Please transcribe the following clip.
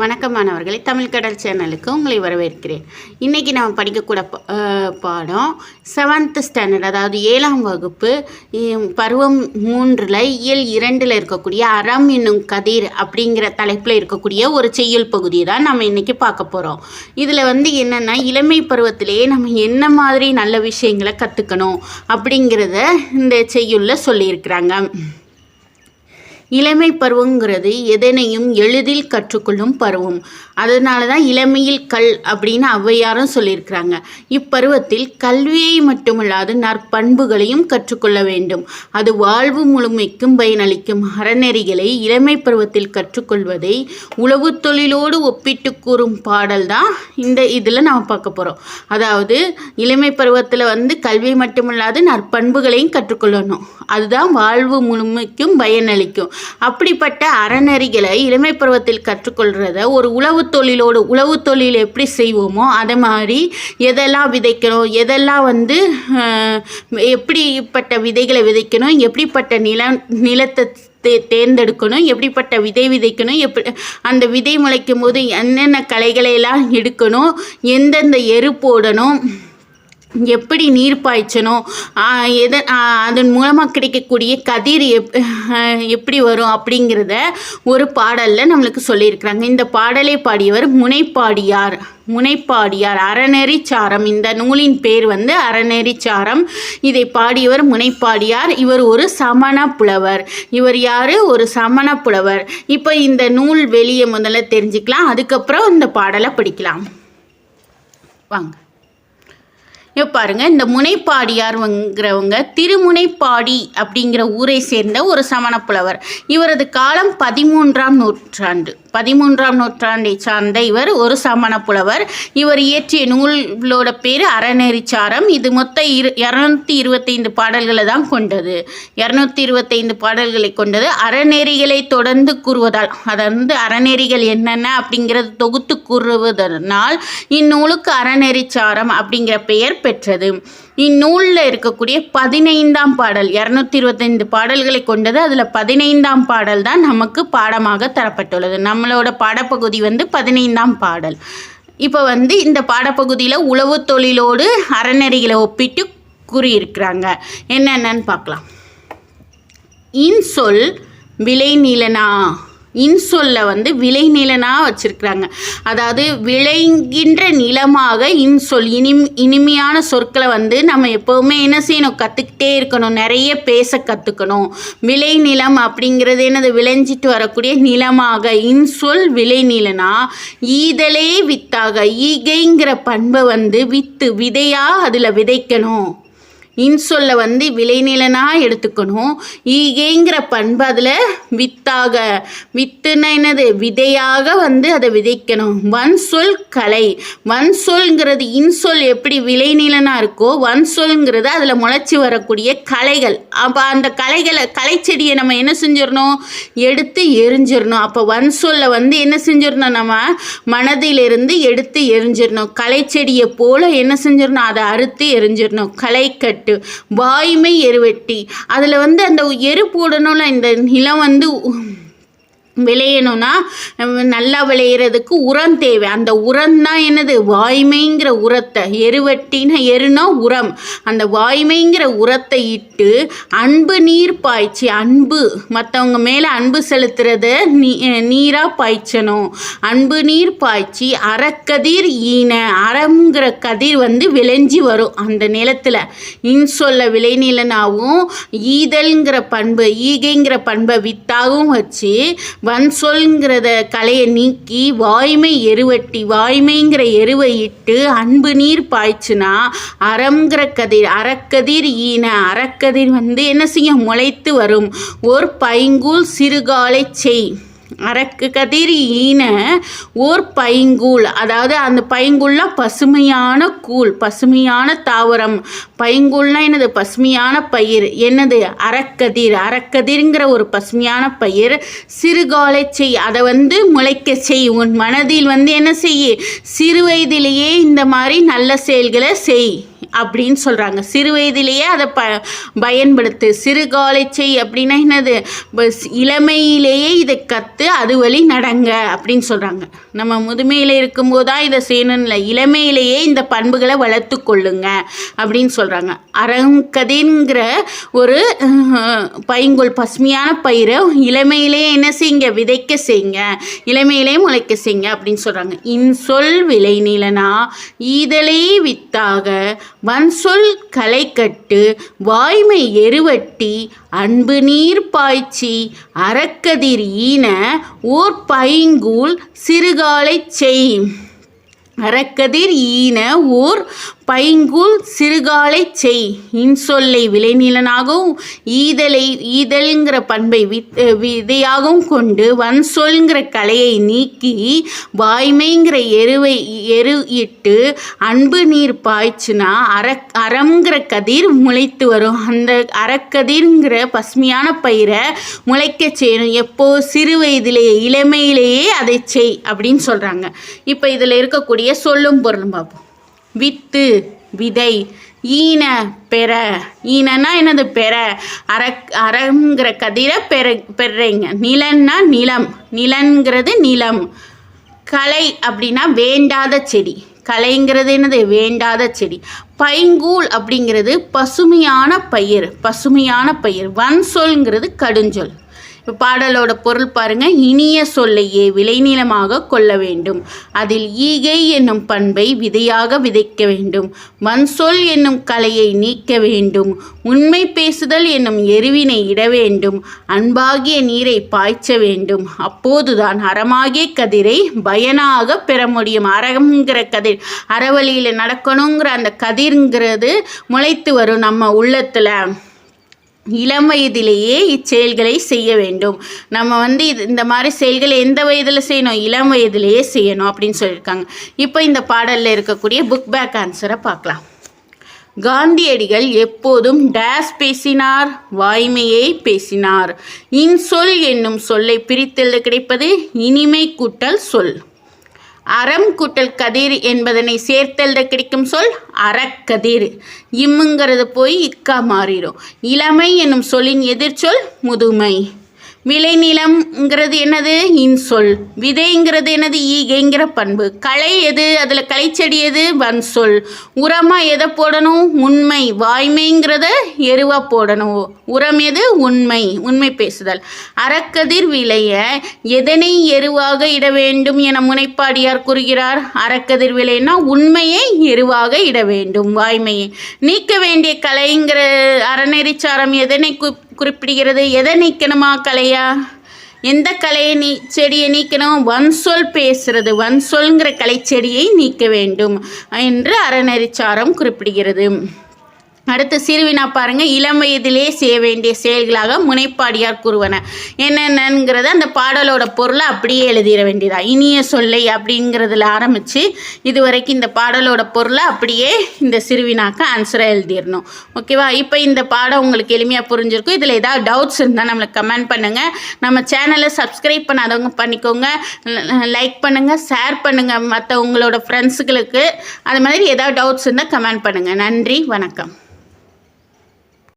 வணக்கம் மாணவர்களே, தமிழ் கடல் சேனலுக்கு உங்களை வரவேற்கிறேன். இன்றைக்கி நம்ம படிக்கக்கூட பாடம் 7th ஸ்டாண்டர்ட், அதாவது 7ஆம் வகுப்பு, பருவம் 3ல் இயல் 2ல் இருக்கக்கூடிய அறம் என்னும் கதிர் அப்படிங்கிற தலைப்பில் இருக்கக்கூடிய ஒரு செய்யுள் பகுதியை தான் நம்ம இன்றைக்கி பார்க்க போகிறோம். இதில் என்னென்னா, இளமை பருவத்திலேயே நம்ம என்ன மாதிரி நல்ல விஷயங்களை கற்றுக்கணும் அப்படிங்கிறத இந்த செய்யுளில் சொல்லியிருக்கிறாங்க. இளமை பருவங்கிறது எதனையும் எளிதில் கற்றுக்கொள்ளும் பருவம். அதனால தான் இளமையில் கல் அப்படின்னு ஔவையாரும் சொல்லியிருக்கிறாங்க. இப்பருவத்தில் கல்வியை மட்டுமல்லாது நற்பண்புகளையும் கற்றுக்கொள்ள வேண்டும். அது வாழ்வு முழுமைக்கும் பயனளிக்கும் அறநெறிகளை இளமை பருவத்தில் கற்றுக்கொள்வதை உழவு தொழிலோடு ஒப்பிட்டு கூறும் பாடல் தான் இந்த இதில் நாம் பார்க்க போகிறோம். அதாவது இளமை பருவத்தில் கல்வி மட்டுமல்லாது நற்பண்புகளையும் கற்றுக்கொள்ளணும். அதுதான் வாழ்வு முழுமைக்கும் பயனளிக்கும். அப்படிப்பட்ட அறநெறிகளை இளமை பருவத்தில் கற்றுக்கொள்கிறத ஒரு உழவு தொழில் எப்படி செய்வோமோ அதை மாதிரி எதெல்லாம் விதைக்கணும், எதெல்லாம் எப்படிப்பட்ட விதைகளை விதைக்கணும், எப்படிப்பட்ட நிலத்தை தேர்ந்தெடுக்கணும், எப்படிப்பட்ட விதை விதைக்கணும், அந்த விதை முளைக்கும் போது என்னென்ன களைகளையெல்லாம் எடுக்கணும், எந்தெந்த எரு போடணும், எப்படி நீர் பாய்ச்சணும், அதன் மூலமாக கிடைக்கக்கூடிய கதிர் எப்படி வரும் அப்படிங்கிறத ஒரு பாடலில் நம்மளுக்கு சொல்லியிருக்கிறாங்க. இந்த பாடலை பாடியவர் முனைப்பாடியார் அறநெறிச்சாரம். இந்த நூலின் பேர் அறநெறிச்சாரம். இதை பாடியவர் முனைப்பாடியார். இவர் ஒரு சமண புலவர். இவர் யார்? ஒரு சமண புலவர். இப்போ இந்த நூல் வெளியே முதல்ல தெரிஞ்சுக்கலாம், அதுக்கப்புறம் இந்த பாடலை படிக்கலாம். வாங்க. பாருங்க, இந்த முனைப்பாடியார்ங்கிறவங்க திருமுனைப்பாடி அப்படிங்கிற ஊரை சேர்ந்த ஒரு சமண புலவர். இவரது காலம் 13ஆம் நூற்றாண்டை சார்ந்த இவர் ஒரு சமண புலவர். இவர் இயற்றிய நூலோட பேர் அறநெறிச்சாரம். இது மொத்தம் 225 பாடல்களை தான் கொண்டது. 225 பாடல்களை கொண்டது. அறநெறிகளை தொடர்ந்து கூறுவதால், அதாவது அறநெறிகள் என்னென்ன அப்படிங்கிறது தொகுத்து கூறுவதனால் இந்நூலுக்கு அறநெறிச்சாரம் அப்படிங்கிற பெயர் பெற்றது. இந்நூலில் இருக்கக்கூடிய 15ஆம் பாடல், 225 பாடல்களை கொண்டது. அதில் 15ஆம் பாடல் தான் நமக்கு பாடமாக தரப்பட்டுள்ளது. நம்மளோட பாடப்பகுதி 15ஆம் பாடல். இப்போ இந்த பாடப்பகுதியில் உழவு தொழிலோடு அறநெறிகளை ஒப்பிட்டு கூறியிருக்கிறாங்க. என்னென்னு பார்க்கலாம். இன்சொல் விளைநிலனா. இன்சொல்ல விளைநிலனா வச்சிருக்கிறாங்க. அதாவது விளைகின்ற நிலமாக இன்சொல், இனிமையான சொற்களை நம்ம எப்போவுமே என்ன செய்யணும், கற்றுக்கிட்டே இருக்கணும். நிறைய பேச கற்றுக்கணும். விளைநிலம் அப்படிங்கிறது என்னது, விளைஞ்சிட்டு வரக்கூடிய நிலமாக. இன்சொல் விளைநிலனா. ஈதலே வித்தாக. ஈகைங்கிற பண்பை வித்து விதையாக அதில் விதைக்கணும். இன்சொல்ல விளைநிலனா எடுத்துக்கணும். ஈகைங்கிற பண்பு அதில் வித்தாக. வித்துனா என்னது, விதையாக அதை விதைக்கணும். வன்சொல் கலை. வன்சொல்ங்கிறது இன்சொல் எப்படி விளைநிலனா இருக்கோ, வன்சொல்ங்கிறது அதில் முளைச்சி வரக்கூடிய களைகள். அப்போ அந்த களைச்செடியை நம்ம என்ன செஞ்சிடணும், எடுத்து எரிஞ்சிடணும். அப்போ வன்சொல்ல என்ன செஞ்சிடணும், நம்ம மனதிலிருந்து எடுத்து எரிஞ்சிடணும். களைச்செடியை போல் என்ன செஞ்சிடணும், அதை அறுத்து எரிஞ்சிடணும். களைக்கட்டு. வாய்மை எருவெட்டி. அதில் அந்த எரு போடணும்ல. இந்த நிலம் விளையணும்னா நல்லா விளையிறதுக்கு உரம் தேவை. அந்த உரம் தான் என்னது, வாய்மைங்கிற உரத்தை. எருவட்டினா எருனா உரம். அந்த வாய்மைங்கிற உரத்தை இட்டு அன்பு நீர் பாய்ச்சி, அன்பு மற்றவங்க மேலே அன்பு செலுத்துறத நீராக பாய்ச்சணும். அன்பு நீர் பாய்ச்சி அறக்கதிர் ஈன. அறங்கிற கதிர் விளைஞ்சி வரும் அந்த நிலத்தில். இன்சொல்ல விளைநிலனாகவும் ஈதல்ங்கிற பண்பு, ஈகைங்கிற பண்பை வித்தாகவும் வச்சு வன்சொல்ங்கிறத கலையை நீக்கி வாய்மை எருவட்டி, வாய்மைங்கிற எருவை இட்டு அன்பு நீர் பாய்ச்சுனா அறங்கிற கதிர், அறக்கதிர் ஈன. அறக்கதிர் என்ன செய்யும், முளைத்து வரும். ஒரு பைங்கூல் சிறுகாலை செய். அரக்கு கதிர் ஈன ஓர் பைங்கூழ். அதாவது அந்த பைங்கூழ்லாம் பசுமையான கூழ், பசுமையான தாவரம். பைங்கூழ்னா என்னது, பசுமையான பயிர். என்னது, அறக்கதிர். அறக்கதிர்ங்கிற ஒரு பசுமையான பயிர். சிறுகாலை செய். அதை முளைக்க செய். உன் மனதில் என்ன செய்ய, சிறு வயதிலேயே இந்த மாதிரி நல்ல செயல்களை செய் அப்படின்னு சொல்கிறாங்க. சிறு வயதிலேயே அதை பயன்படுத்து. சிறுகாலை செய் அப்படின்னா என்னது, இளமையிலேயே இதை கற்று அது வழி நடங்க அப்படின்னு சொல்கிறாங்க. நம்ம முதுமையில் இருக்கும்போது தான் இதை செய்யணும் இல்லை, இளமையிலேயே இந்த பண்புகளை வளர்த்து கொள்ளுங்க அப்படின்னு சொல்கிறாங்க. அரங்கதிங்கிற ஒரு பைங்குள் பசுமையான பயிரை இளமையிலேயே என்ன செய்யுங்க, விதைக்க செய்யுங்க, இளமையிலேயே முளைக்க செய்யுங்க அப்படின்னு சொல்கிறாங்க. இன்சொல் விளை நிலனா ஈதலை வித்தாக வன்சொல் களை கட்டு வாய்மை எருவட்டி அன்பு நீர் பாய்ச்சி அறக்கதிர் ஈன ஓர் பைங்கூழ் சிறுகாலைச் செய். அறக்கதிர் ஈன ஓர் பைங்கூழ் சிறுகாலைச் செய். இன்சொல்லை விளைநிலனாகவும் ஈதல்ங்கிற பண்பை விதையாகவும் கொண்டு வன்சொல்ங்கிற கலையை நீக்கி வாய்மைங்கிற எரு இட்டு அன்பு நீர் பாய்ச்சுனா அறம்ங்கிற கதிர் முளைத்து வரும். அந்த அறக்கதிர்ங்கிற பசுமையான பயிரை முளைக்க செய்யணும். எப்போ? சிறு வயதிலேயே, இளமையிலேயே அதை செய் அப்படின்னு சொல்கிறாங்க. இப்போ இதில் இருக்கக்கூடிய சொல்லும் பொருளும் பார்ப்போம். வித்து விதை, ஈன பெற, ஈனன்னா என்னது? பெற. அறங்கிற கதிரை பெறீங்க. நிலன்னா நிலம், நிலங்கிறது நிலம். களை அப்படின்னா வேண்டாத செடி, களைங்கிறது என்னது? வேண்டாத செடி. பைங்கூழ் அப்படிங்கிறது பசுமையான பயிர், பசுமையான பயிர். வன்சொல்ங்கிறது கடுஞ்சொல். இப்போ பாடலோட பொருள் பாருங்க. இனிய சொல்லையே விளைநிலமாக கொள்ள வேண்டும், அதில் ஈகை என்னும் பண்பை விதையாக விதைக்க வேண்டும், வன்சொல் என்னும் கலையை நீக்க வேண்டும், உண்மை பேசுதல் என்னும் எருவினை இட வேண்டும், அன்பாகிய நீரை பாய்ச்ச வேண்டும். அப்போதுதான் அறமாகிய கதிரை பயனாக பெற முடியும். அறங்கிற கதிர், அறவழியில் நடக்கணுங்கிற அந்த கதிர்ங்கிறது முளைத்து வரும் நம்ம உள்ளத்தில். இளம் வயதிலேயே இச்செயல்களை செய்ய வேண்டும். நம்ம இந்த மாதிரி செயல்களை எந்த வயதில் செய்யணும்? இளம் வயதிலேயே செய்யணும் அப்படின்னு சொல்லியிருக்காங்க. இப்போ இந்த பாடலில் இருக்கக்கூடிய புக் பேக் ஆன்சரை பார்க்கலாம். காந்தியடிகள் எப்போதும் டேஸ் பேசினார், வாய்மையை பேசினார். இன்சொல் என்னும் சொல்லை பிரித்தெழுத கிடைப்பது இனிமை கூட்டல் சொல். அறம் கூட்டல் கதிர் என்பதனை சேர்த்தெழுத கிடைக்கும் சொல் அறக்கதிர். இம்முங்கிறது போய் இக்கா மாறிடும். இளமை என்னும் சொல்லின் எதிர்ச்சொல் முதுமை. விளைநிலம்ங்கிறது என்னது? இன்சொல். விதைங்கிறது என்னது? ஈகைங்கிற பண்பு. களை எது? அதில் களைச்செடி எது? வன்சொல். உரமாக எதை போடணும்? உண்மை. வாய்மைங்கிறத எருவாக போடணும். உரம் எது? உண்மை, உண்மை பேசுதல். அறக்கதிர் விளைய எதனை எருவாக இட வேண்டும் என முனைப்பாடியார் கூறுகிறார்? அறக்கதிர் விளையனா உண்மையை எருவாக இட வேண்டும், வாய்மையை. நீக்க வேண்டிய கலைங்கிற அறநெறிச்சாரம் எதனை குறிப்பிடுகிறது? எதை நீக்கணுமா? கலையா? எந்த கலையை செடியை நீக்கணும்? வன்சொல் பேசுறது, வன்சொல்ங்கிற கலை செடியை நீக்க வேண்டும் என்று அறநெறிச்சாரம் குறிப்பிடுகிறது. அடுத்து சிறுவினா பாருங்க. இளம் வயதிலே செய்ய வேண்டிய செயல்களாக முனைப்பாடியார் கூறுவன என்னென்னங்கிறத அந்த பாடலோட பொருளை அப்படியே எழுதிட வேண்டியதா. இனிய சொல்லை அப்படிங்கிறதுல ஆரம்பித்து இது வரைக்கும் இந்த பாடலோட பொருளை அப்படியே இந்த சிறுவினாக்கு ஆன்சரை எழுதிடணும். ஓகேவா? இப்போ இந்த பாடம் உங்களுக்கு எளிமையாக புரிஞ்சிருக்கும். இதில் ஏதாவது டவுட்ஸ் இருந்தால் நம்மளுக்கு கமெண்ட் பண்ணுங்கள். நம்ம சேனலை சப்ஸ்கிரைப் பண்ணாதவங்க பண்ணிக்கோங்க, லைக் பண்ணுங்கள், ஷேர் பண்ணுங்கள் மற்ற உங்களோட ஃப்ரெண்ட்ஸுகளுக்கு. அது மாதிரி ஏதாவது டவுட்ஸ் இருந்தால் கமெண்ட் பண்ணுங்கள். நன்றி, வணக்கம்.